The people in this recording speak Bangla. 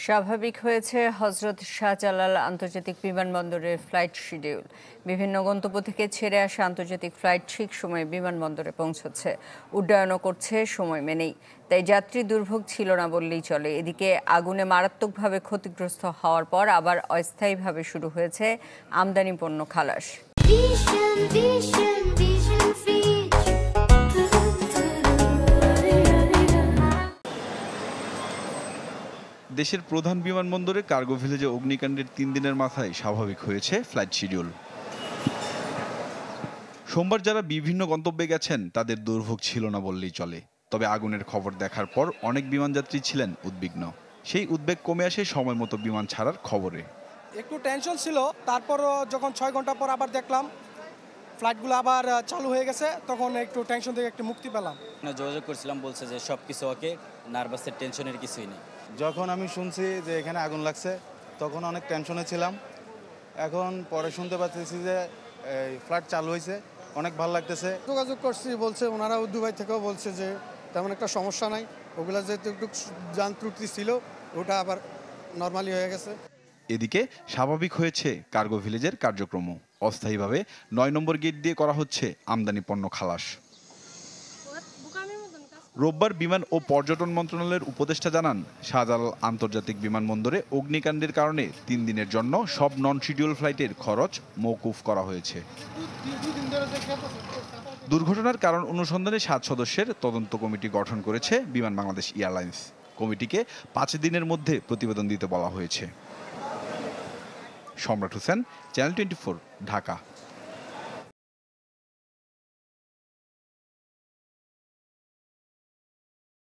স্বাভাবিক হয়েছে হজরত শাহজালাল আন্তর্জাতিক বিমানবন্দরের ফ্লাইট শিডিউল। বিভিন্ন গন্তব্য থেকে ছেড়ে আসা আন্তর্জাতিক ফ্লাইট ঠিক সময়ে বিমানবন্দরে পৌঁছচ্ছে, উড্ডয়নও করছে সময় মেনেই। তাই যাত্রী দুর্ভোগ ছিল না বললেই চলে। এদিকে আগুনে মারাত্মকভাবে ক্ষতিগ্রস্ত হওয়ার পর আবার অস্থায়ীভাবে শুরু হয়েছে আমদানি পণ্য খালাস। দেশের প্রধান বিমানবন্দরে কার্গো ভিলেজে অগ্নিকাণ্ডের ৩ দিনের মাথায় স্বাভাবিক হয়েছে ফ্লাইট শিডিউল। সোমবার যারা বিভিন্ন গন্তব্যে গেছেন তাদের দুর্ভোগ ছিল না বললেই চলে। তবে আগুনের খবর দেখার পর অনেক বিমানযাত্রী ছিলেন উদ্বিগ্ন। সেই উদ্বেগ কমে আসে সময় মতো বিমান ছাড়ার খবরে। একটু টেনশন ছিল, তারপরও যখন 6 ঘন্টা পর আবার দেখলাম ফ্লাইটগুলো আবার চালু হয়ে গেছে, তখন একটু টেনশন থেকে একটু মুক্তি পেলাম। যোগাযোগ করছিলাম, বলছে যে সব কিছু ওকে, নার্ভাসের টেনশনের কিছুই নেই। যখন আমি শুনছি যে এখানে আগুন লাগছে তখন অনেক টেনশনে ছিলাম। এখন পরে শুনতে পাচ্ছি যে ফ্লাইট চালু হয়েছে, অনেক ভালো লাগতেছে। যোগাযোগ করছি, বলছে ওনারা দুবাই থেকেও বলছে যে তেমন একটা সমস্যা নাই, ওগুলা যেহেতু একটু যান ত্রুটি ছিল ওটা আবার নর্মালি হয়ে গেছে। এদিকে স্বাভাবিক হয়েছে কার্গো ভিলেজের কার্যক্রম। অস্থায়ীভাবে ৯ নম্বর গেট দিয়ে করা হচ্ছে আমদানি পণ্য খালাস। রোববার বিমান ও পর্যটন মন্ত্রণালয়ের উপদেষ্টা জানান, শাহজালাল আন্তর্জাতিক বিমানবন্দরে অগ্নিকাণ্ডের কারণে ৩ দিনের জন্য সব নন শিডিউল ফ্লাইটের খরচ মওকুফ করা হয়েছে। দুর্ঘটনার কারণ অনুসন্ধানে ৭ সদস্যের তদন্ত কমিটি গঠন করেছে বিমান বাংলাদেশ এয়ারলাইন্স। কমিটিকে ৫ দিনের মধ্যে প্রতিবেদন দিতে বলা হয়েছে। সম্রাট হোসেন, চ্যানেল 24, ঢাকা।